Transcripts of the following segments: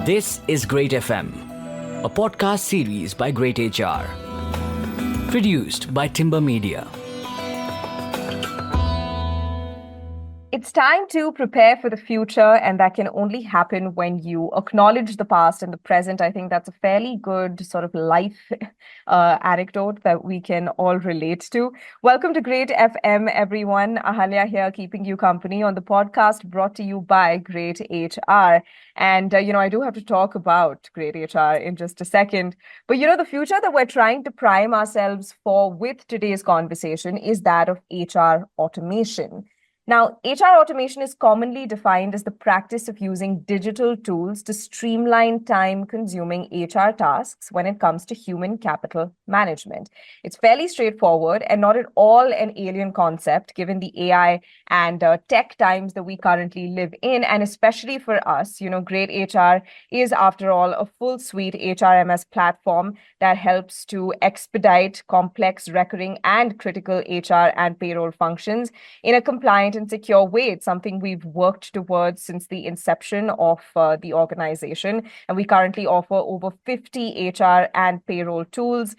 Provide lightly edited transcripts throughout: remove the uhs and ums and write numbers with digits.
This is greytFM, a podcast series by greytHR, produced by Timber Media. It's time to prepare for the future, and that can only happen when you acknowledge the past and the present. I think that's a fairly good sort of life anecdote that we can all relate to. Welcome to greytFM, everyone. Ahalya here, keeping you company on the podcast brought to you by greytHR. And, I do have to talk about greytHR in just a second. But, the future that we're trying to prime ourselves for with today's conversation is that of HR automation. Now, HR automation is commonly defined as the practice of using digital tools to streamline time-consuming HR tasks when it comes to human capital management. It's fairly straightforward and not at all an alien concept, given the AI and tech times that we currently live in. And especially for us, greytHR is, after all, a full suite HRMS platform that helps to expedite complex, recurring, and critical HR and payroll functions in a compliant and secure way. It's something we've worked towards since the inception of the organization. And we currently offer over 50 HR and payroll tools,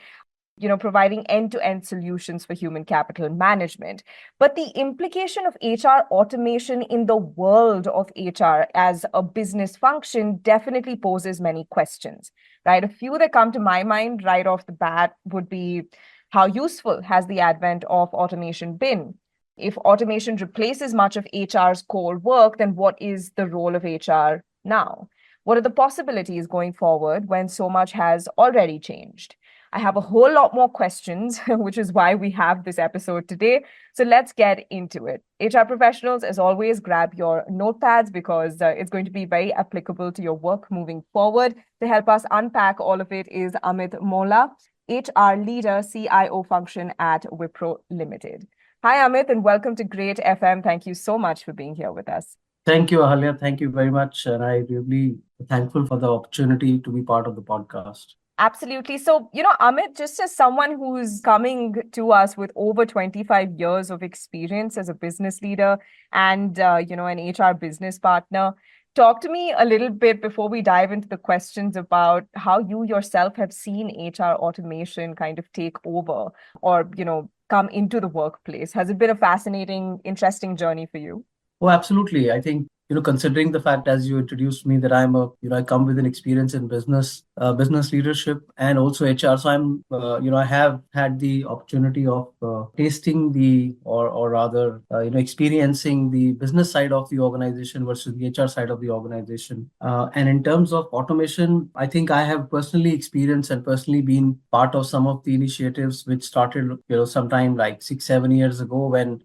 providing end-to-end solutions for human capital management. But the implication of HR automation in the world of HR as a business function definitely poses many questions, right? A few that come to my mind right off the bat would be, how useful has the advent of automation been? If automation replaces much of HR's core work, then what is the role of HR now? What are the possibilities going forward when so much has already changed? I have a whole lot more questions, which is why we have this episode today. So let's get into it. HR professionals, as always, grab your notepads because it's going to be very applicable to your work moving forward. To help us unpack all of it is Amit Mohla, HR leader, CIO Function at Wipro Limited. Hi, Amit, and welcome to greytFM. Thank you so much for being here with us. Thank you, Ahalya. Thank you very much. And I'm really thankful for the opportunity to be part of the podcast. Absolutely. So, Amit, just as someone who's coming to us with over 25 years of experience as a business leader and, an HR business partner, talk to me a little bit before we dive into the questions about how you yourself have seen HR automation kind of take over or, come into the workplace. Has it been a fascinating, interesting journey for you? Oh, absolutely. I think, considering the fact, as you introduced me, that I come with an experience in business leadership and also HR. So I have had the opportunity of tasting or rather, experiencing the business side of the organization versus the HR side of the organization. And in terms of automation, I think I have personally experienced and personally been part of some of the initiatives which started, sometime like 6-7 years ago when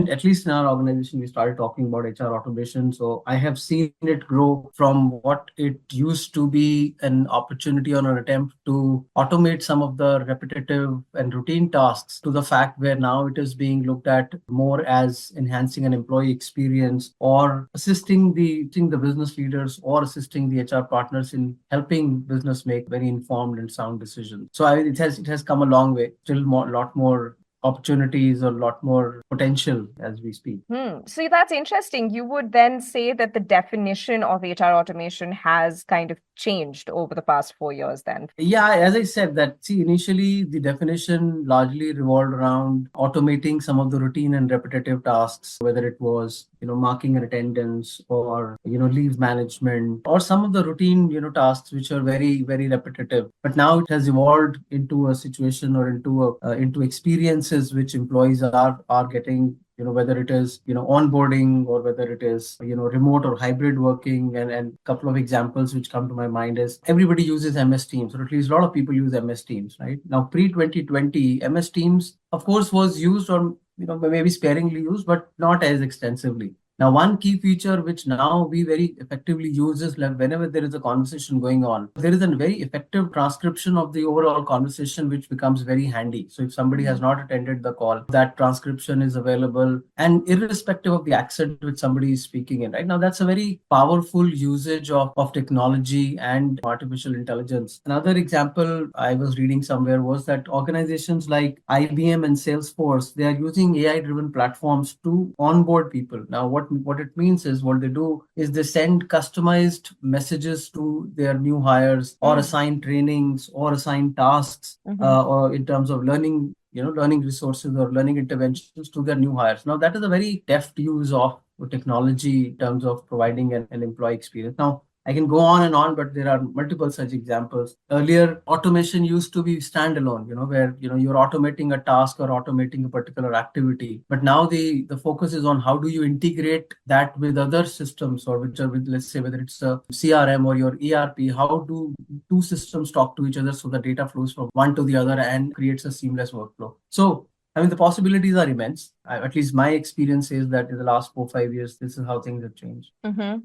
at least in our organization, we started talking about HR automation. So I have seen it grow from what it used to be an opportunity or an attempt to automate some of the repetitive and routine tasks to the fact where now it is being looked at more as enhancing an employee experience or assisting the business leaders or assisting the HR partners in helping business make very informed and sound decisions. So it has come a long way. Still a lot more opportunities, a lot more potential as we speak. So that's interesting. You would then say that the definition of HR automation has kind of changed over the past 4 years then? Yeah, as I said initially the definition largely revolved around automating some of the routine and repetitive tasks, whether it was, marking an attendance or, leave management or some of the routine, tasks which are very, very repetitive. But now it has evolved into a situation or into experiences which employees are getting, whether it is, onboarding or whether it is, remote or hybrid working. And a couple of examples which come to my mind is everybody uses MS Teams, or at least a lot of people use MS Teams, right? Now, pre-2020, MS Teams, of course, was used or, maybe sparingly used, but not as extensively. Now, one key feature which now we very effectively use is like whenever there is a conversation going on, there is a very effective transcription of the overall conversation, which becomes very handy. So if somebody has not attended the call, that transcription is available and irrespective of the accent which somebody is speaking in, right? Now, that's a very powerful usage of technology and artificial intelligence. Another example I was reading somewhere was that organizations like IBM and Salesforce, they are using AI-driven platforms to onboard people. Now, what what it means is what they do is they send customized messages to their new hires or assign trainings or assign tasks or in terms of learning, learning resources or learning interventions to their new hires. Now, that is a very deft use of technology in terms of providing an employee experience. Now, I can go on and on, but there are multiple such examples. Earlier, automation used to be standalone, where, you're automating a task or automating a particular activity. But now the focus is on how do you integrate that with other systems or which are with, let's say, whether it's a CRM or your ERP, how do two systems talk to each other so the data flows from one to the other and creates a seamless workflow. So, I mean, the possibilities are immense. At least my experience is that in the last 4-5 years, this is how things have changed.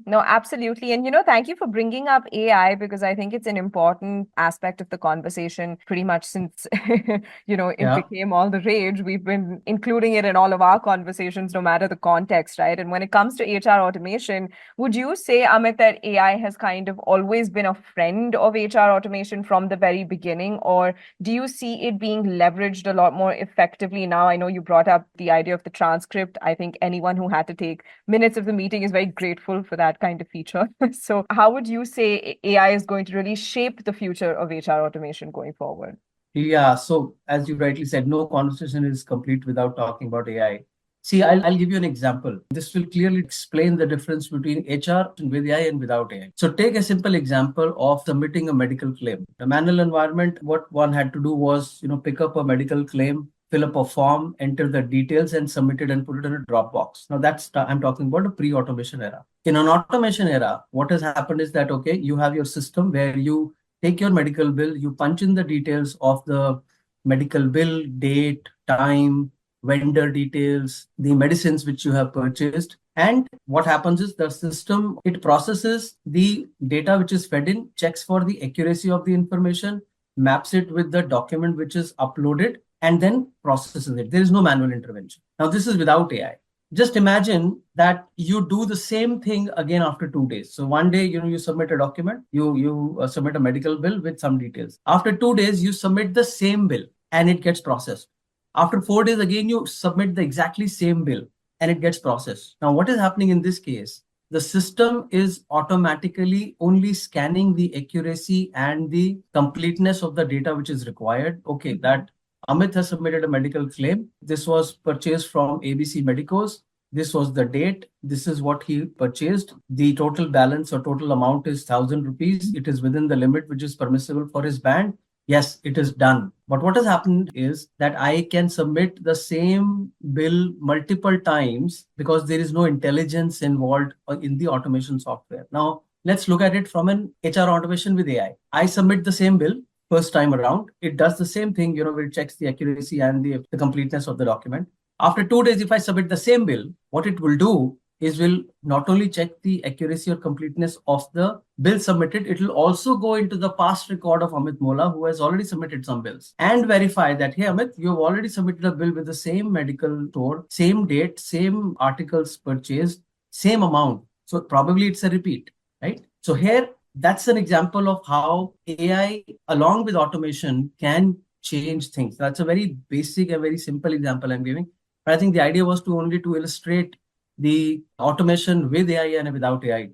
No, absolutely. And, thank you for bringing up AI because I think it's an important aspect of the conversation pretty much since, it became all the rage. We've been including it in all of our conversations, no matter the context, right? And when it comes to HR automation, would you say, Amit, that AI has kind of always been a friend of HR automation from the very beginning? Or do you see it being leveraged a lot more effectively now? I know you brought up the idea of the transcript. I think anyone who had to take minutes of the meeting is very grateful for that kind of feature. So how would you say AI is going to really shape the future of HR automation going forward? Yeah, so as you rightly said, no conversation is complete without talking about AI. See, I'll give you an example. This will clearly explain the difference between HR with AI and without AI. So take a simple example of submitting a medical claim. The manual environment, what one had to do was, pick up a medical claim, fill up a form, enter the details and submit it and put it in a Dropbox. Now I'm talking about a pre-automation era. In an automation era, what has happened is that, okay, you have your system where you take your medical bill, you punch in the details of the medical bill, date, time, vendor details, the medicines which you have purchased. And what happens is the system, it processes the data which is fed in, checks for the accuracy of the information, maps it with the document which is uploaded, and then processes it. There is no manual intervention. Now, this is without AI. Just imagine that you do the same thing again after 2 days. So one day, you submit a document, you submit a medical bill with some details. After 2 days, you submit the same bill and it gets processed. After 4 days, again, you submit the exactly same bill and it gets processed. Now, what is happening in this case? The system is automatically only scanning the accuracy and the completeness of the data which is required. Okay, that Amit has submitted a medical claim. This was purchased from ABC Medicos. This was the date. This is what he purchased. The total balance or total amount is 1,000 rupees. It is within the limit which is permissible for his band. Yes, it is done. But what has happened is that I can submit the same bill multiple times because there is no intelligence involved in the automation software. Now, let's look at it from an HR automation with AI. I submit the same bill. First time around, it does the same thing, where it checks the accuracy and the completeness of the document. After 2 days, if I submit the same bill, what it will do is will not only check the accuracy or completeness of the bill submitted, it will also go into the past record of Amit Mohla, who has already submitted some bills, and verify that, hey, Amit, you have already submitted a bill with the same medical store, same date, same articles purchased, same amount. So probably it's a repeat, right? So here, that's an example of how AI, along with automation, can change things. That's a very basic and very simple example I'm giving. But I think the idea was to illustrate the automation with AI and without AI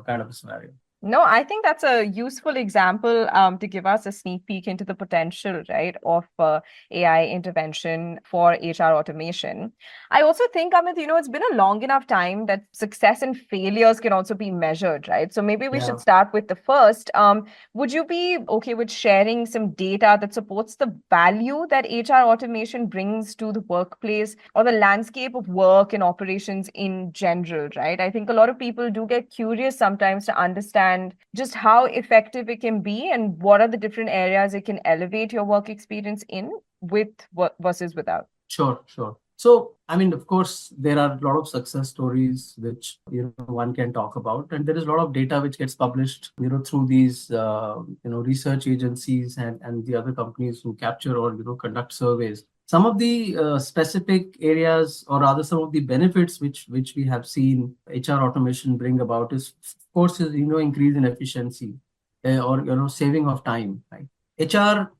kind of a scenario. No, I think that's a useful example to give us a sneak peek into the potential, right, of AI intervention for HR automation. I also think, Amit, it's been a long enough time that success and failures can also be measured, right? So maybe we should start with the first. Would you be okay with sharing some data that supports the value that HR automation brings to the workplace or the landscape of work and operations in general, right? I think a lot of people do get curious sometimes to understand just how effective it can be and what are the different areas it can elevate your work experience in with versus without. Sure. So, I mean, of course, there are a lot of success stories which, one can talk about. And there is a lot of data which gets published, through these, research agencies and the other companies who capture or, conduct surveys. Some of the specific areas, or rather some of the benefits which we have seen HR automation bring about is, of course, increase in efficiency or, saving of time, right? HR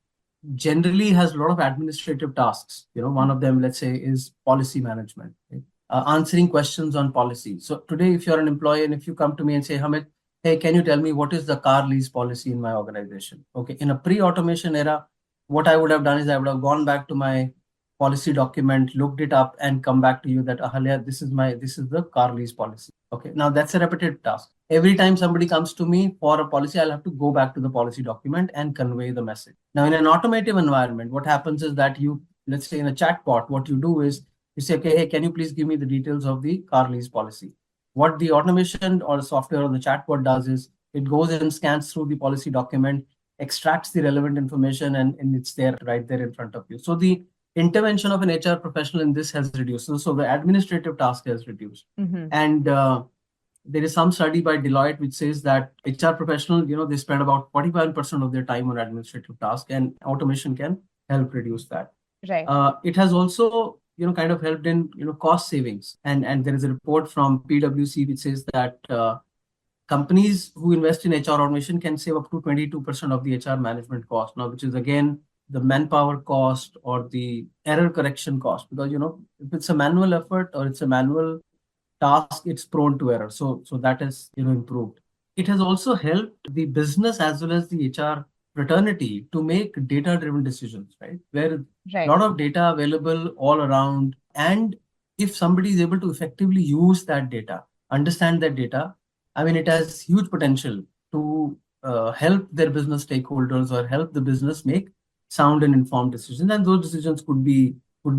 generally has a lot of administrative tasks. One of them, let's say, is policy management. Right? answering questions on policy. So today, if you're an employee and if you come to me and say, Hamid, hey, can you tell me what is the car lease policy in my organization? Okay, in a pre-automation era, what I would have done is I would have gone back to my policy document, looked it up, and come back to you that Ahalya, this is the car lease policy. Okay, now that's a repetitive task. Every time somebody comes to me for a policy, I'll have to go back to the policy document and convey the message. Now, in an automative environment, what happens is that let's say in a chatbot, what you do is you say, okay, hey, can you please give me the details of the car lease policy? What the automation or the software or the chatbot does is it goes and scans through the policy document, extracts the relevant information, and it's there right there in front of you. So the intervention of an HR professional in this has reduced. So the administrative task has reduced. And there is some study by Deloitte which says that HR professionals, they spend about 41% of their time on administrative tasks, and automation can help reduce that. Right. It has also, kind of helped in, cost savings. And there is a report from PwC which says that companies who invest in HR automation can save up to 22% of the HR management cost. Now, which is again the manpower cost or the error correction cost, because if it's a manual effort or it's a manual task, it's prone to error. So that has improved. It has also helped the business as well as the HR fraternity to make data-driven decisions, right? Where a lot of data available all around, and if somebody is able to effectively use that data, understand that data, I mean, it has huge potential to help their business stakeholders or help the business make sound and informed decisions. And those decisions could be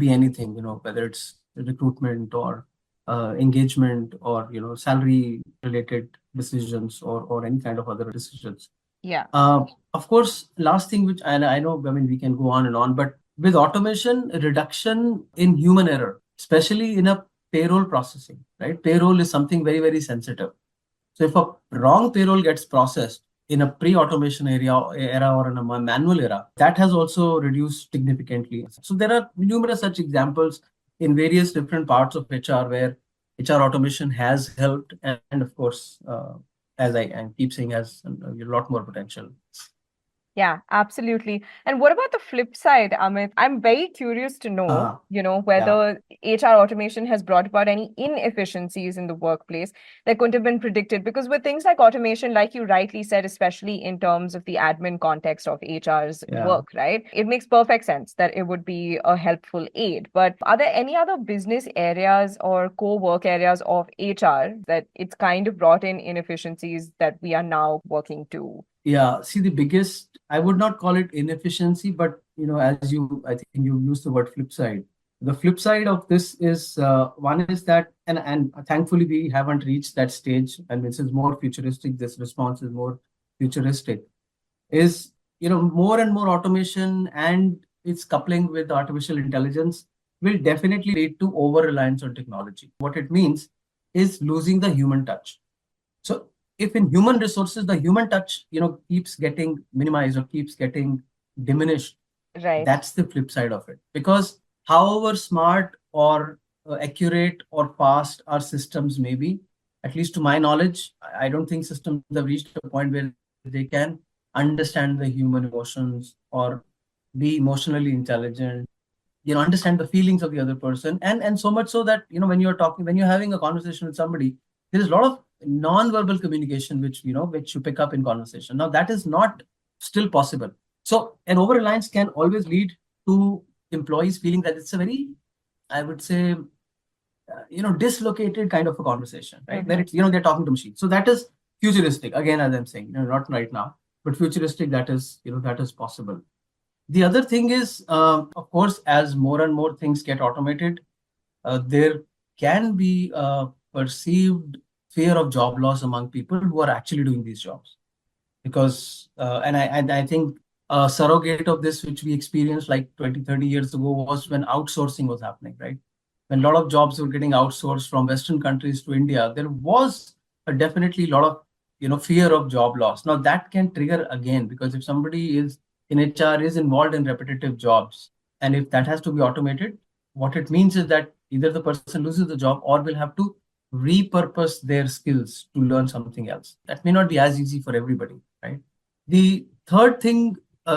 anything, whether it's recruitment or engagement or salary related decisions or any kind of other decisions. Yeah. Of course, last thing which I know, I mean, we can go on and on, but with automation, a reduction in human error, especially in a payroll processing, right? Payroll is something very, very sensitive. So if a wrong payroll gets processed in a pre-automation era or in a manual era, that has also reduced significantly. So there are numerous such examples in various different parts of HR where HR automation has helped, and of course, as I keep saying, has a lot more potential. Yeah, absolutely. And what about the flip side, Amit? I'm very curious to know, whether HR automation has brought about any inefficiencies in the workplace that couldn't have been predicted. Because with things like automation, like you rightly said, especially in terms of the admin context of HR's work, right? It makes perfect sense that it would be a helpful aid. But are there any other business areas or core work areas of HR that it's kind of brought in inefficiencies that we are now working to? Yeah, see, the biggest, I would not call it inefficiency, but I think you used the word flip side. The flip side of this is one is that, and thankfully we haven't reached that stage, and this is more futuristic. This response is more futuristic. Is more and more automation and its coupling with artificial intelligence will definitely lead to over reliance on technology. What it means is losing the human touch. So if in human resources, the human touch, keeps getting minimized or keeps getting diminished, right? That's the flip side of it. Because however smart or accurate or fast our systems may be, at least to my knowledge, I don't think systems have reached a point where they can understand the human emotions or be emotionally intelligent, understand the feelings of the other person. And so much so that, when you're having a conversation with somebody, there is a lot of non-verbal communication which you pick up in conversation. Now that is not still possible. So an over-reliance can always lead to employees feeling that it's a very, I would say, dislocated kind of a conversation, right? Where it's, they're talking to machines. So that is futuristic. Again, as I'm saying, not right now, but futuristic, that is possible. The other thing is, of course, as more and more things get automated, there can be a perceived fear of job loss among people who are actually doing these jobs. Because, and I think a surrogate of this, which we experienced like 20, 30 years ago, was when outsourcing was happening, right? When a lot of jobs were getting outsourced from Western countries to India, there was definitely a lot of, fear of job loss. Now that can trigger again, because if somebody is in HR is involved in repetitive jobs, and if that has to be automated, what it means is that either the person loses the job or will have to repurpose their skills to learn something else. That may not be as easy for everybody, right? The third thing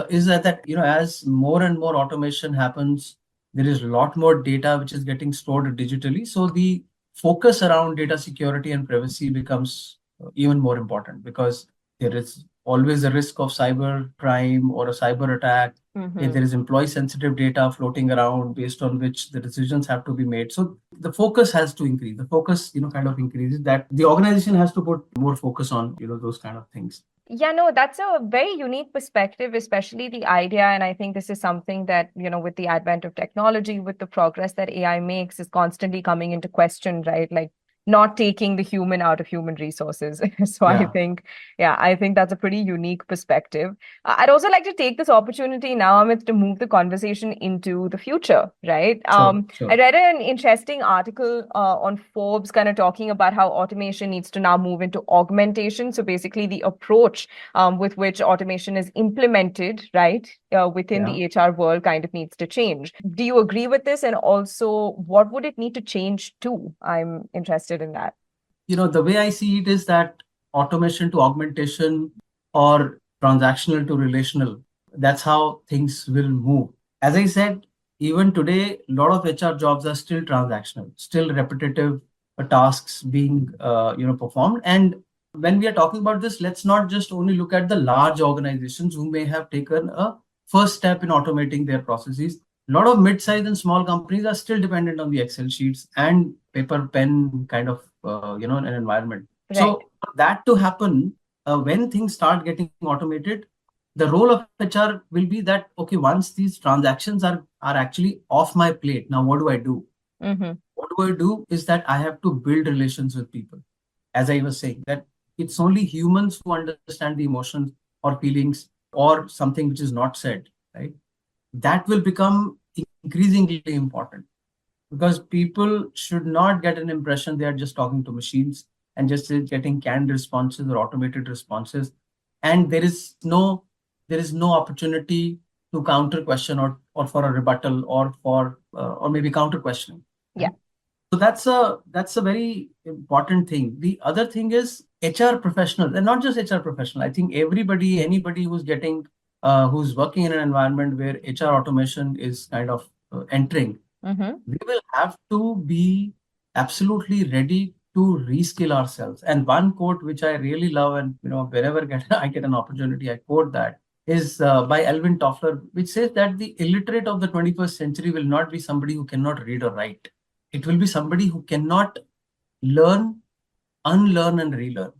is that as more and more automation happens, There is a lot more data which is getting stored digitally. So the focus around data security and privacy becomes even more important, because there is always a risk of cyber crime or a cyber attack. If there is employee sensitive data floating around based on which the decisions have to be made. So the focus has to increase. The focus, kind of increases, that the organization has to put more focus on, those kind of things. Yeah, no, that's a very unique perspective, especially the idea. And I think this is something that, with the advent of technology, with the progress that AI makes, is constantly coming into question, right? Like not taking the human out of human resources. So Yeah. I think that's a pretty unique perspective. I'd also like to take this opportunity now, Amit, to move the conversation into the future, right? Sure. I read an interesting article on Forbes kind of talking about how automation needs to now move into augmentation. So basically the approach with which automation is implemented, right, within the HR world kind of needs to change. Do you agree with this? And also, what would it need to change to? I'm interested in that. The way I see it is that automation to augmentation or transactional to relational, that's how things will move. As I said, even today, a lot of HR jobs are still transactional, still repetitive tasks being performed. And when we are talking about this, let's not just only look at the large organizations who may have taken a first step in automating their processes. A lot of mid-sized and small companies are still dependent on the Excel sheets and paper pen kind of an environment. Right. So for that to happen, when things start getting automated, the role of HR will be that, okay, once these transactions are actually off my plate, now what do I do? What do I do is that I have to build relations with people. As I was saying, that it's only humans who understand the emotions or feelings or something which is not said, right? That will become increasingly important, because people should not get an impression they are just talking to machines and just getting canned responses or automated responses, and there is no opportunity to counter question or for a rebuttal or for or maybe counter questioning. Yeah. So that's a very important thing. The other thing is HR professionals, and not just HR professional. I think anybody who's getting who's working in an environment where HR automation is kind of entering, we will have to be absolutely ready to reskill ourselves. And one quote which I really love, and whenever I get an opportunity, I quote that, is by Alvin Toffler, which says that the illiterate of the 21st century will not be somebody who cannot read or write. It will be somebody who cannot learn, unlearn, and relearn.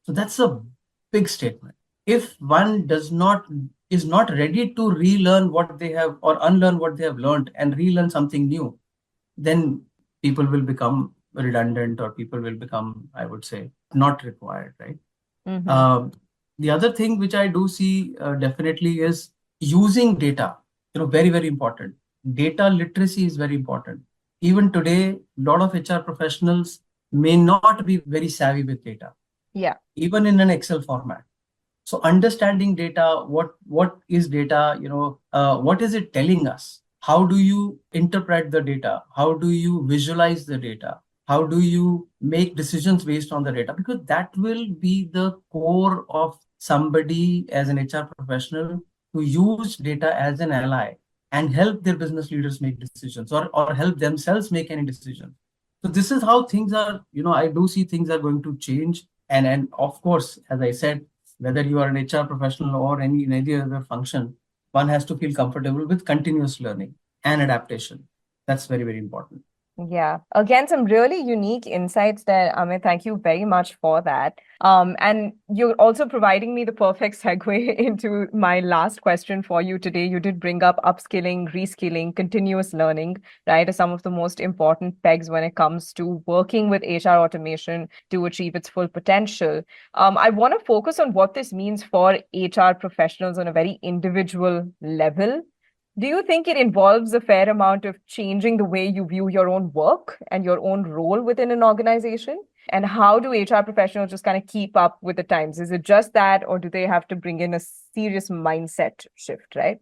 So that's a big statement. If one is not ready to relearn what they have or unlearn what they have learned and relearn something new, then people will become redundant, or people will become, I would say, not required, right? The other thing which I do see definitely is using data. Very, very important. Data literacy is very important. Even today, a lot of HR professionals may not be very savvy with data. Yeah. Even in an Excel format. So understanding data, what is data, what is it telling us? How do you interpret the data? How do you visualize the data? How do you make decisions based on the data? Because that will be the core of somebody as an HR professional who use data as an ally and help their business leaders make decisions, or help themselves make any decision. So this is how things are, I do see things are going to change. And of course, as I said, whether you are an HR professional or in any other function, one has to feel comfortable with continuous learning and adaptation. That's very, very important. Yeah. Again, some really unique insights there, Amit. Thank you very much for that. And you're also providing me the perfect segue into my last question for you today. You did bring up upskilling, reskilling, continuous learning, right, as some of the most important pegs when it comes to working with HR automation to achieve its full potential. I want to focus on what this means for HR professionals on a very individual level. Do you think it involves a fair amount of changing the way you view your own work and your own role within an organization? And how do HR professionals just kind of keep up with the times? Is it just that, or do they have to bring in a serious mindset shift, right?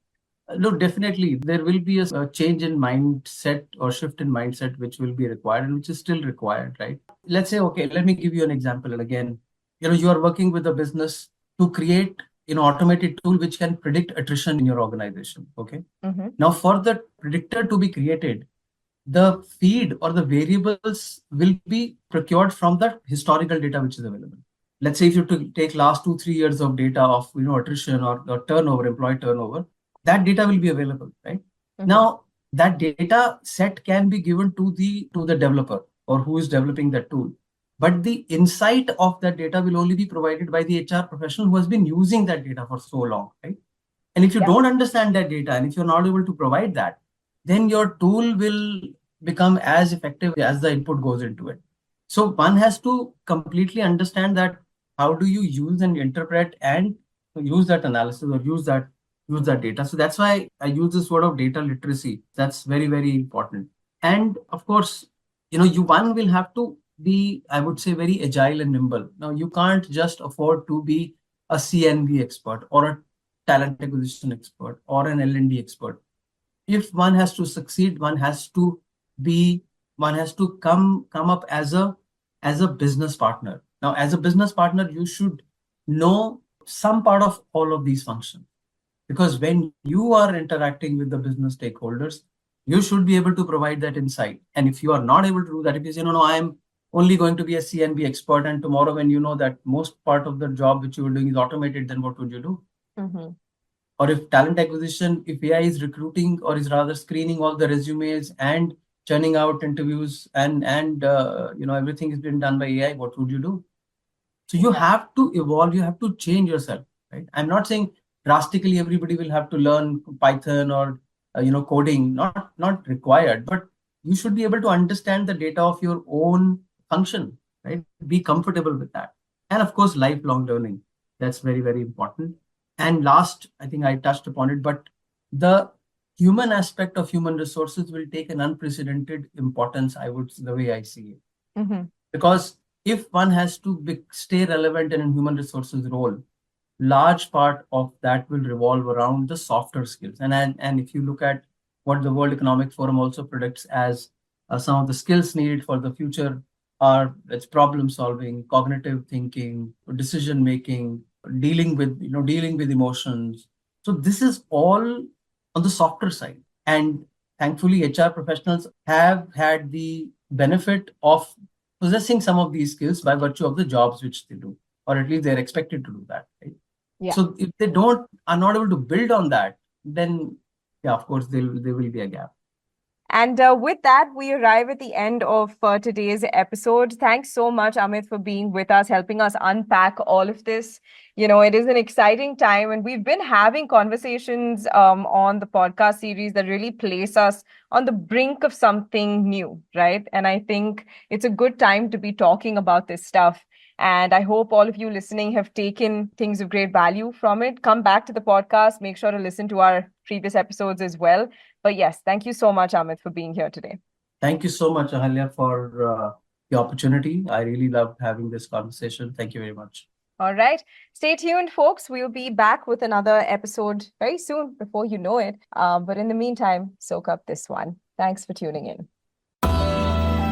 No, definitely. There will be a change in mindset or shift in mindset which will be required and which is still required, right? Let's say, okay, let me give you an example. And again, you are working with a business to create automated tool which can predict attrition in your organization. Okay. Mm-hmm. Now, for the predictor to be created, the feed or the variables will be procured from the historical data which is available. Let's say if you take last 2-3 years of data of attrition or turnover, employee turnover, that data will be available, right? Mm-hmm. Now, that data set can be given to the developer or who is developing that tool. But the insight of that data will only be provided by the HR professional who has been using that data for so long, right? And if you don't understand that data and if you're not able to provide that, then your tool will become as effective as the input goes into it. So one has to completely understand that how do you use and interpret and use that analysis or use that data. So that's why I use this word of data literacy. That's very, very important. And of course, one will have to be, I would say, very agile and nimble. Now, you can't just afford to be a CNV expert or a talent acquisition expert or an L&D expert. If one has to succeed, one has to come up as a business partner. Now, as a business partner, you should know some part of all of these functions, because when you are interacting with the business stakeholders, you should be able to provide that insight. And if you are not able to do that, if you say, no, I am only going to be a CNB expert, and tomorrow when you know that most part of the job which you are doing is automated, then what would you do? Mm-hmm. Or if talent acquisition, if AI is recruiting or is rather screening all the resumes and churning out interviews and everything is being done by AI, what would you do? So you have to evolve, you have to change yourself, right? I'm not saying drastically everybody will have to learn Python or coding, not required, but you should be able to understand the data of your own function, right? Be comfortable with that. And of course, lifelong learning. That's very, very important. And last, I think I touched upon it, but the human aspect of human resources will take an unprecedented importance, the way I see it. Mm-hmm. Because if one has to stay relevant in a human resources role, large part of that will revolve around the softer skills. And if you look at what the World Economic Forum also predicts as some of the skills needed for the future are, it's problem solving, cognitive thinking, decision making, dealing with emotions. So this is all on the softer side. And thankfully, HR professionals have had the benefit of possessing some of these skills by virtue of the jobs which they do, or at least they're expected to do that, right? Yeah. So if they are not able to build on that, then of course there will be a gap. And with that, we arrive at the end of today's episode. Thanks so much, Amit, for being with us, helping us unpack all of this. It is an exciting time, and we've been having conversations on the podcast series that really place us on the brink of something new, right? And I think it's a good time to be talking about this stuff. And I hope all of you listening have taken things of great value from it. Come back to the podcast. Make sure to listen to our previous episodes as well. But yes, thank you so much, Amit, for being here today. Thank you so much, Ahalya, for the opportunity. I really loved having this conversation. Thank you very much. All right. Stay tuned, folks. We'll be back with another episode very soon, before you know it. But in the meantime, soak up this one. Thanks for tuning in.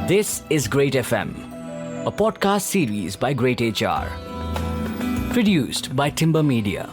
This is greytFM, a podcast series by greytHR. Produced by Timber Media.